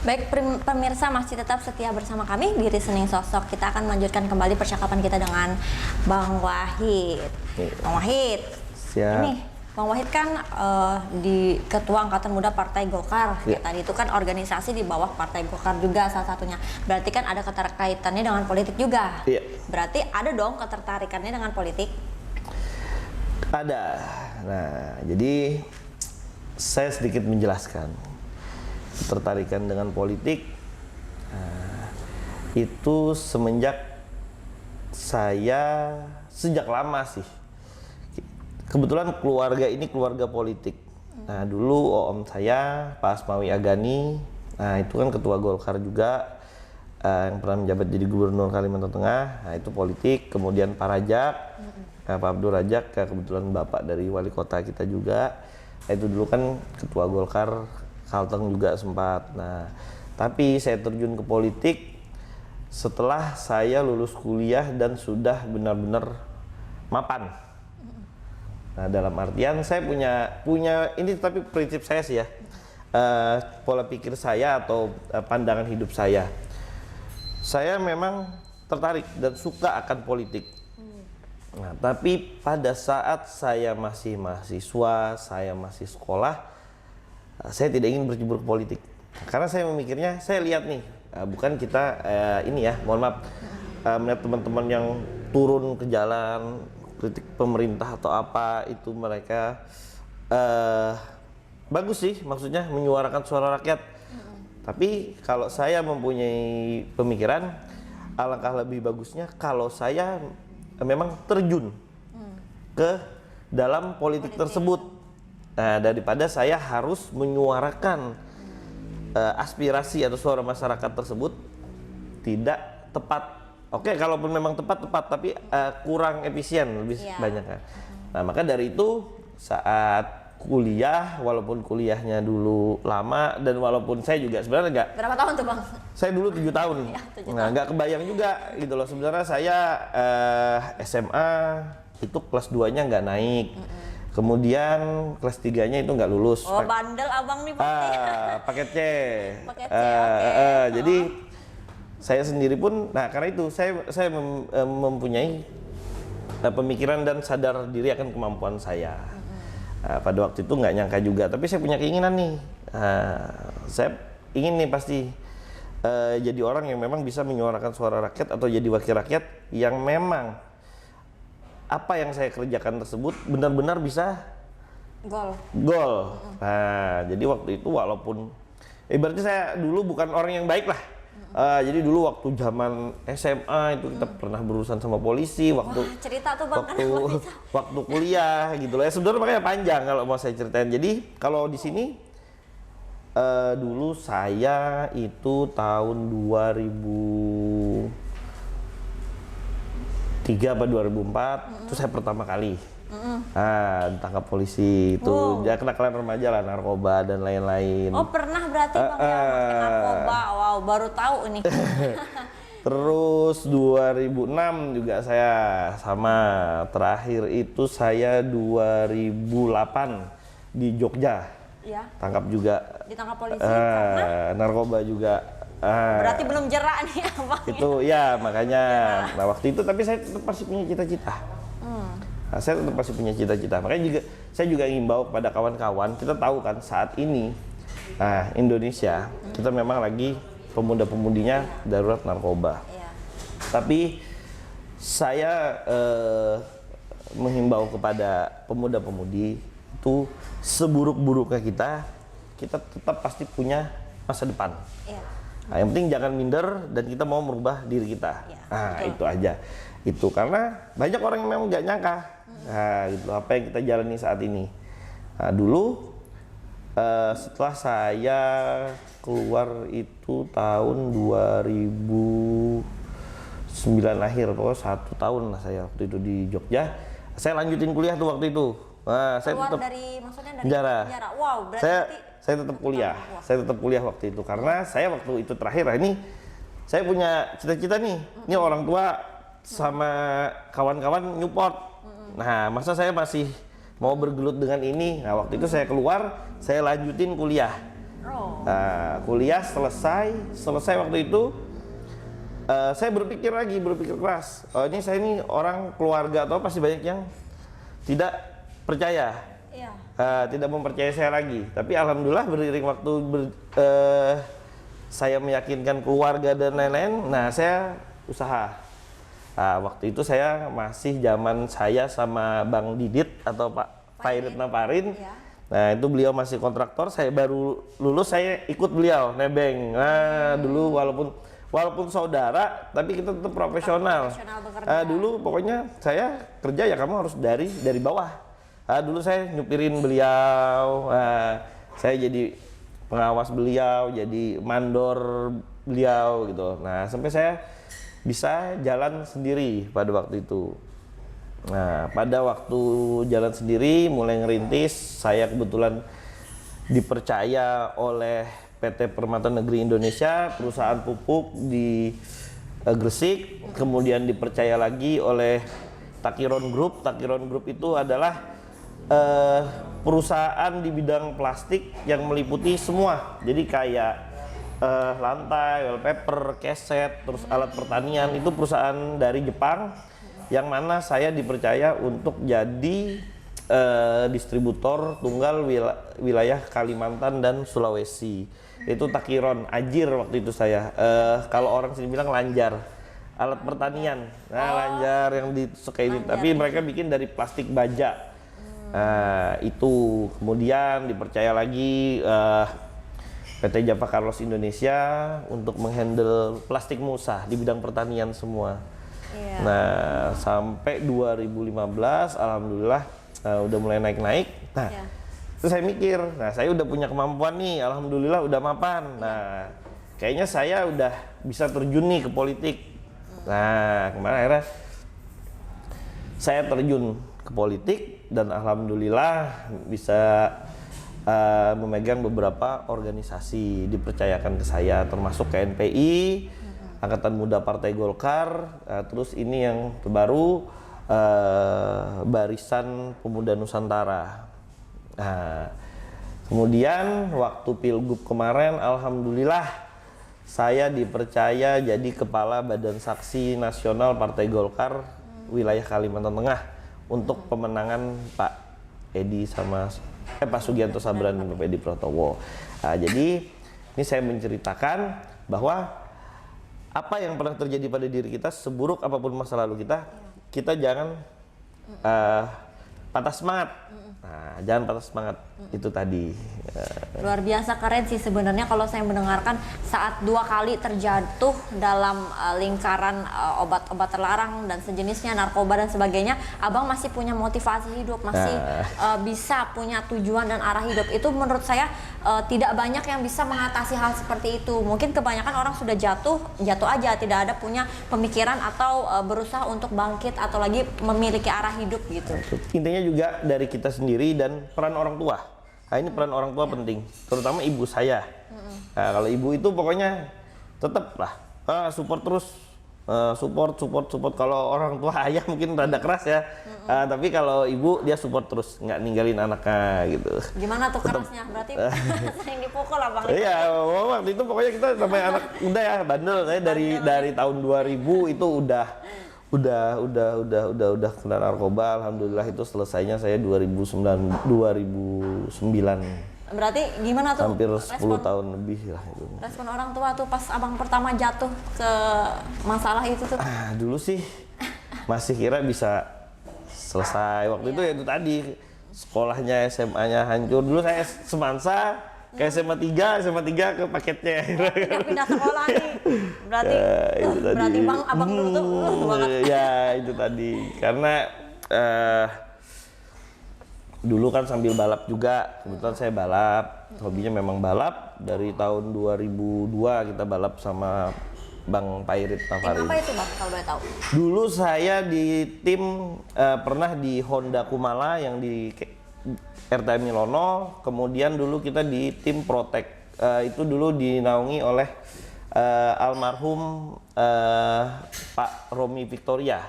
Baik, pemirsa masih tetap setia bersama kami di Reasoning Sosok. Kita akan melanjutkan kembali percakapan kita dengan Bang Wahid. Bang Wahid, Siap. ini Bang Wahid kan di Ketua Angkatan Muda Partai Golkar. Ya, tadi itu kan organisasi di bawah Partai Golkar juga salah satunya. Berarti kan ada keterkaitannya dengan politik juga. Iya. Berarti ada dong ketertarikannya dengan politik? Ada. Nah, jadi saya sedikit menjelaskan. Ketertarikan dengan politik itu semenjak saya sejak lama sih. Kebetulan keluarga ini keluarga politik. Nah, dulu om saya Pak Asmawi Agani, nah itu kan ketua Golkar juga, yang pernah menjabat jadi gubernur Kalimantan Tengah. Nah, itu politik. Kemudian Pak Rajak, Pak Abdul Rajak, kebetulan bapak dari wali kota kita juga. Nah, itu dulu kan ketua Golkar Kalteng juga sempat. Nah, tapi saya terjun ke politik setelah saya lulus kuliah dan sudah benar-benar mapan. Nah, dalam artian saya punya ini, tapi prinsip saya sih ya, pola pikir saya atau pandangan hidup saya. Saya memang tertarik dan suka akan politik. Nah, tapi pada saat saya masih mahasiswa, saya masih sekolah, saya tidak ingin berjubur ke politik. Karena saya memikirnya, saya lihat nih, bukan kita ini ya, mohon maaf, melihat teman-teman yang turun ke jalan, kritik pemerintah atau apa, itu mereka bagus sih, maksudnya menyuarakan suara rakyat. Tapi kalau saya mempunyai pemikiran, alangkah lebih bagusnya kalau saya memang terjun ke dalam politik tersebut. Nah, daripada saya harus menyuarakan aspirasi atau suara masyarakat tersebut tidak tepat. Oke, kalaupun memang tepat, tapi kurang efisien, lebih banyak kan. Nah, maka dari itu saat kuliah, walaupun kuliahnya dulu lama dan walaupun saya juga sebenarnya enggak. Berapa tahun tuh Bang? Saya dulu 7 tahun. Ya, 7 nah, nggak kebayang juga gitu loh. Sebenarnya saya SMA itu kelas 2-nya nggak naik. Kemudian kelas 3-nya itu nggak lulus. Oh, bandel abang nih pasti. Paket C. Paket C, oke. Jadi saya sendiri pun, nah karena itu saya mempunyai pemikiran dan sadar diri akan kemampuan saya. Pada waktu itu nggak nyangka juga, tapi saya punya keinginan nih. Saya ingin nih pasti jadi orang yang memang bisa menyuarakan suara rakyat atau jadi wakil rakyat yang memang apa yang saya kerjakan tersebut benar-benar bisa gol. Nah, jadi waktu itu walaupun berarti saya dulu bukan orang yang baik lah. Jadi dulu waktu zaman SMA itu kita pernah berurusan sama polisi. Waktu cerita tuh Bang, waktu kuliah gitu lah. Ya, sebenarnya makanya panjang kalau mau saya ceritain. Jadi kalau di sini dulu saya itu tahun 2003 atau 2004 itu saya pertama kali ditangkap polisi itu. Ya kenakalan remaja lah, narkoba dan lain-lain. Oh, pernah berarti Bang ya pakai narkoba. Wow, baru tahu ini. Terus 2006 juga saya sama. Terakhir itu saya 2008 di Jogja. Ya. Tangkap juga. Ditangkap polisi karena narkoba juga. Berarti belum jerak nih Bang. Itu ya makanya. Nah, waktu itu tapi saya tetap masih punya cita-cita. Nah, saya tetap masih punya cita-cita. Makanya juga saya juga ngimbau kepada kawan-kawan. Kita tahu kan saat ini, Indonesia kita memang lagi pemuda-pemudinya darurat narkoba. Tapi saya menghimbau kepada pemuda-pemudi itu seburuk-buruknya kita tetap pasti punya masa depan. Nah, yang penting jangan minder dan kita mau merubah diri kita. Betul. Itu aja. Itu karena banyak orang yang memang nggak nyangka. Nah, gitu apa yang kita jalani saat ini. Nah, dulu setelah saya keluar itu tahun 2009 akhir, pokoknya 1 tahun lah saya waktu itu di Jogja. Saya lanjutin kuliah tuh waktu itu. Nah, saya tetap maksudnya dari penjara. Wow, berarti saya tetap kuliah. Saya tetap kuliah waktu itu karena saya waktu itu terakhir ini saya punya cita-cita nih. Ini orang tua sama kawan-kawan Newport. Nah, masa saya masih mau bergelut dengan ini? Nah, waktu itu saya keluar, saya lanjutin kuliah. Oh. Kuliah selesai waktu itu saya berpikir keras. Ini saya ini orang keluarga atau pasti banyak yang tidak percaya, Iya. tidak mempercayai saya lagi. Tapi alhamdulillah beriring waktu saya meyakinkan keluarga dan lain-lain. Nah, saya usaha. Waktu itu saya masih zaman saya sama Bang Didit atau Pak Pairit Naparin. Iya. Nah, itu beliau masih kontraktor, saya baru lulus, saya ikut beliau nebeng. Nah, dulu walaupun saudara, tapi kita tetap profesional. Bekerja. Dulu pokoknya saya kerja ya kamu harus dari bawah. Dulu saya nyupirin beliau, saya jadi pengawas beliau, jadi mandor beliau gitu. Nah, sampai saya bisa jalan sendiri pada waktu itu. Nah, pada waktu jalan sendiri mulai ngerintis, saya kebetulan dipercaya oleh PT Permata Negeri Indonesia, perusahaan pupuk di Gresik, kemudian dipercaya lagi oleh Takiron Group. Takiron Group itu adalah perusahaan di bidang plastik yang meliputi semua. Jadi kayak lantai, wallpaper, keset, terus alat pertanian, itu perusahaan dari Jepang yang mana saya dipercaya untuk jadi distributor tunggal wilayah Kalimantan dan Sulawesi. Itu Takiron, Ajir waktu itu saya. Kalau orang sini bilang lanjar, alat pertanian. Nah, lanjar yang kayak ini, tapi mereka bikin dari plastik baja. Itu kemudian dipercaya lagi PT Java Carlos Indonesia untuk menghandle plastik musah di bidang pertanian semua. Iya. Nah, sampai 2015 alhamdulillah udah mulai naik-naik. Nah, terus saya mikir, nah saya udah punya kemampuan nih, alhamdulillah udah mapan. Nah, kayaknya saya udah bisa terjun nih ke politik. Nah, kemarin akhirnya saya terjun ke politik dan alhamdulillah bisa memegang beberapa organisasi dipercayakan ke saya, termasuk KNPI, Angkatan Muda Partai Golkar, terus ini yang terbaru Barisan Pemuda Nusantara. Nah, kemudian waktu Pilgub kemarin, alhamdulillah saya dipercaya jadi Kepala Badan Saksi Nasional Partai Golkar wilayah Kalimantan Tengah untuk pemenangan Pak Edi sama Pak Sugianto Sabran dan Pak Edi Pratowo. Nah, jadi ini saya menceritakan bahwa apa yang pernah terjadi pada diri kita, seburuk apapun masa lalu kita jangan patah semangat. Nah, jangan patah semangat, itu tadi. Luar biasa keren sih sebenarnya kalau saya mendengarkan saat 2 kali terjatuh dalam lingkaran obat-obat terlarang dan sejenisnya, narkoba dan sebagainya, abang masih punya motivasi hidup, masih bisa punya tujuan dan arah hidup. Itu menurut saya tidak banyak yang bisa mengatasi hal seperti itu. Mungkin kebanyakan orang sudah jatuh aja, tidak ada punya pemikiran atau berusaha untuk bangkit atau lagi memiliki arah hidup gitu. Intinya juga dari kita sendiri dan peran orang tua. Nah, ini peran orang tua penting, terutama ibu saya. Nah, kalau ibu itu pokoknya tetap lah support terus, support. Kalau orang tua ayah mungkin rada keras ya, tapi kalau ibu dia support terus, nggak ninggalin anaknya gitu. Gimana tuh kerasnya? Berarti sering dipukul abang? Iya, waktu itu pokoknya kita sampai anak udah ya bandel. Saya dari tahun 2000 itu udah kena narkoba. Alhamdulillah itu selesainya saya 2009. Berarti gimana tuh? Hampir 10 tahun lebih lah itu. Respon orang tua tuh pas abang pertama jatuh ke masalah itu tuh? Dulu sih masih kira bisa selesai. Waktu itu ya itu tadi, sekolahnya SMA-nya hancur. Dulu saya semansa ke SMA 3 ke paketnya. Pindah sekolah nih. Berarti berarti abang dulu tuh banget. Ya itu tadi. Karena dulu kan sambil balap juga. Kebetulan saya balap. Hobinya memang balap. Dari tahun 2002 kita balap sama Bang Pairit Naparin. Apa itu bang kalau boleh tahu? Dulu saya di tim pernah di Honda Kumala yang di RTM Milono, kemudian dulu kita di tim Protek, itu dulu dinaungi oleh almarhum Pak Romi Victorio.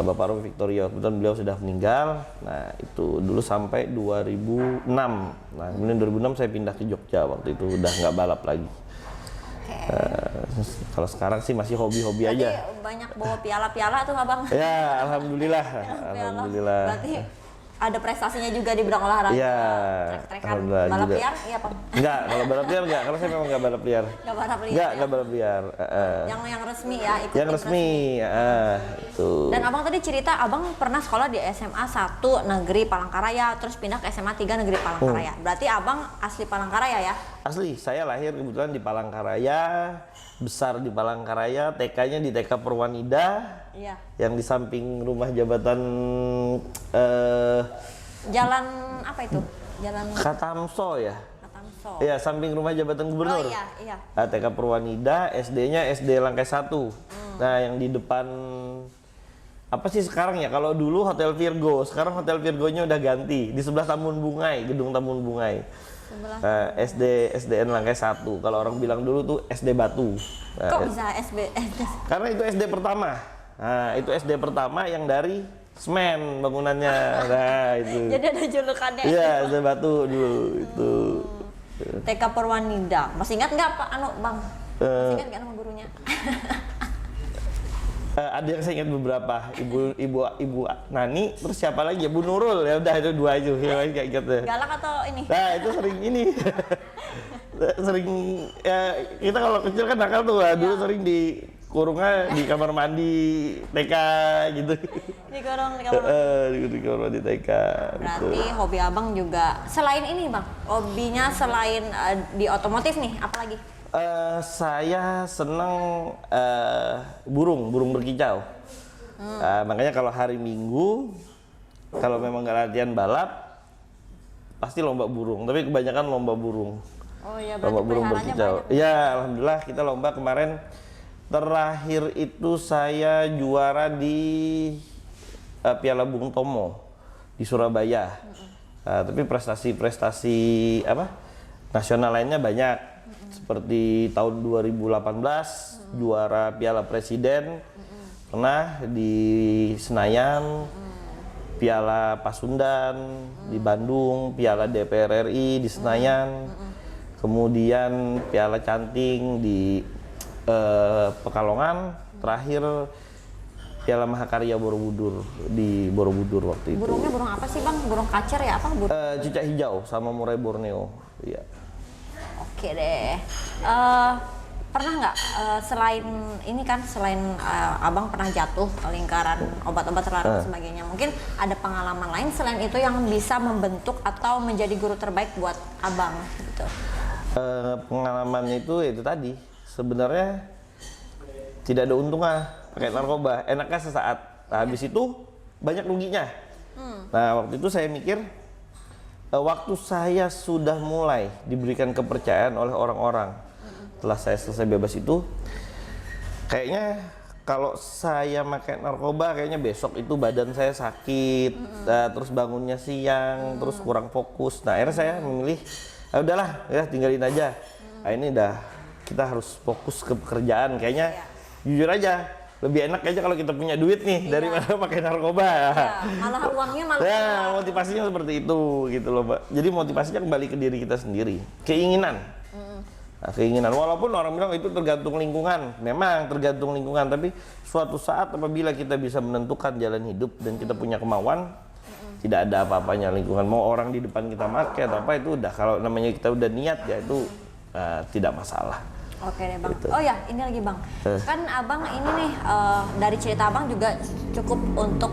Bapak Romy Victorio. Kebetulan beliau sudah meninggal. Nah itu dulu sampai 2006. Nah kemudian 2006 saya pindah ke Jogja, waktu itu udah nggak balap lagi. Kalau sekarang sih masih hobi-hobi Berarti aja. banyak bawa piala-piala tuh abang. Ya, alhamdulillah. Piala. Alhamdulillah. Berarti ada prestasinya juga di bidang olahraga. Iya, Trek-trekan, alhamdulillah balap juga. liar, iya bang. Enggak, kalau balap liar enggak. Kalau saya memang enggak balap liar. Nggak balap liar. Enggak, ya? enggak balap liar. Yang resmi ya, ikut Yang resmi, itu. Dan abang tadi cerita abang pernah sekolah di SMA 1 Negeri Palangkaraya, terus pindah ke SMA 3 Negeri Palangkaraya. Berarti abang asli Palangkaraya ya? Asli, saya lahir kebetulan di Palangkaraya, besar di Palangkaraya, TK-nya di TK Purwanida, Iya. yang di samping rumah jabatan Jalan apa itu? Jalan Katamso ya. Katamso. Iya, samping rumah jabatan gubernur. Oh iya, iya. TK Purwanida, SD-nya SD Langkai 1. Nah, yang di depan apa sih sekarang ya? Kalau dulu Hotel Virgo, sekarang Hotel Virgonya udah ganti. Di sebelah Taman Bungai, Gedung Taman Bungai. Sebelah. SDN Langkai 1. Kalau orang bilang dulu tuh SD Batu. Nah, Kok bisa SB? karena itu SD pertama. Nah, itu SD pertama yang dari semen bangunannya. Nah, itu. Jadi ada julukannya. Iya, SD Batu dulu itu. TK Purwanida. Masih ingat nggak Pak Bang? Masih ingat nggak nama gurunya? Ada yang saya ingat beberapa, ibu Nani, terus siapa lagi ya, Bu Nurul, ya udah itu dua aja, yang kayak gitu. Galak atau ini? Nah itu sering ini, sering ya kita kalau kecil kan nakal tuh, dulu sering di kurungnya di kamar mandi TK gitu. Di kamar. Di kamar mandi TK. Berarti gitu. hobi abang juga selain ini bang, hobinya selain di otomotif nih, apalagi? Saya senang burung berkicau. Makanya kalau hari Minggu, kalau memang nggak latihan balap, pasti lomba burung. Tapi kebanyakan lomba burung. Oh iya, Lomba berarti burung peliharaannya berkicau. banyak. Ya, alhamdulillah kita lomba kemarin. Terakhir itu saya juara di Piala Bung Tomo di Surabaya. Tapi prestasi-prestasi nasional lainnya banyak. Seperti tahun 2018 juara Piala Presiden, pernah di Senayan, Piala Pasundan di Bandung, Piala DPR RI di Senayan, kemudian Piala Canting di Pekalongan, terakhir Piala Mahakarya Borobudur di Borobudur waktu itu. Burungnya burung apa sih bang? Burung kacer ya apa? Cicak hijau sama murai Borneo. Iya. Oke deh. Pernah nggak selain ini kan, selain abang pernah jatuh ke lingkaran obat-obat terlarang dan sebagainya, mungkin ada pengalaman lain selain itu yang bisa membentuk atau menjadi guru terbaik buat abang gitu? Pengalamannya itu tadi sebenarnya tidak ada untungnya pakai narkoba, enaknya sesaat. Nah, habis itu banyak ruginya. Nah waktu itu saya mikir, waktu saya sudah mulai diberikan kepercayaan oleh orang-orang, setelah saya selesai bebas itu, kayaknya kalau saya pakai narkoba, kayaknya besok itu badan saya sakit, terus bangunnya siang, terus kurang fokus. Nah akhirnya saya memilih, udahlah ya tinggalin aja. Nah ini kita harus fokus ke pekerjaan. Kayaknya jujur aja lebih enak aja kalau kita punya duit nih daripada pakai narkoba. Ya, malah uangnya malah. Ya, motivasinya seperti itu gitu loh, Mbak. Jadi motivasinya kembali ke diri kita sendiri. Keinginan. Nah, keinginan, walaupun orang bilang itu tergantung lingkungan. Memang tergantung lingkungan, tapi suatu saat apabila kita bisa menentukan jalan hidup dan kita punya kemauan, tidak ada apa-apanya lingkungan. Mau orang di depan kita pakai atau apa, itu udah, kalau namanya kita udah niat ya itu tidak masalah. Oke deh bang. Gitu. Oh ya, ini lagi bang. Kan abang ini nih dari cerita abang juga cukup untuk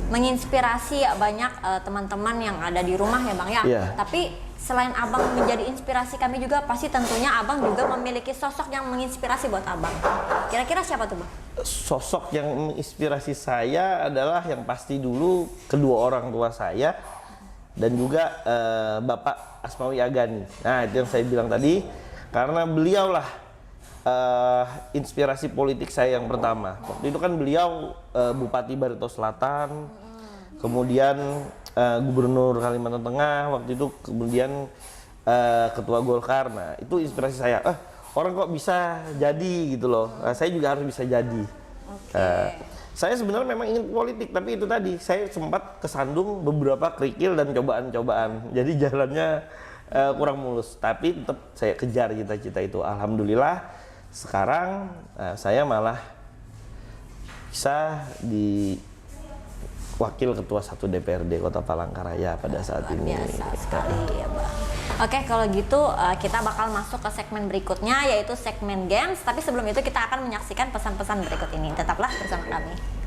menginspirasi banyak teman-teman yang ada di rumah ya bang ya. Iya. Tapi selain abang menjadi inspirasi kami juga, pasti tentunya abang juga memiliki sosok yang menginspirasi buat abang. Kira-kira siapa tuh bang? Sosok yang menginspirasi saya adalah yang pasti dulu kedua orang tua saya dan juga Bapak Asmawi Agani. Nah itu yang saya bilang tadi, karena beliaulah inspirasi politik saya yang pertama. Waktu itu kan beliau Bupati Barito Selatan, kemudian Gubernur Kalimantan Tengah, waktu itu kemudian Ketua Golkar. Nah itu inspirasi saya. Orang kok bisa jadi gitu loh. Nah, saya juga harus bisa jadi. Saya sebenarnya memang ingin politik, tapi itu tadi saya sempat kesandung beberapa kerikil dan cobaan-cobaan. Jadi jalannya kurang mulus, tapi tetap saya kejar cita-cita itu. Alhamdulillah sekarang saya malah bisa di wakil ketua 1 DPRD Kota Palangkaraya pada saat ini. Biasa sekali ya Bang. Oke, kalau gitu kita bakal masuk ke segmen berikutnya, yaitu segmen games. Tapi sebelum itu kita akan menyaksikan pesan-pesan berikut ini. Tetaplah bersama kami.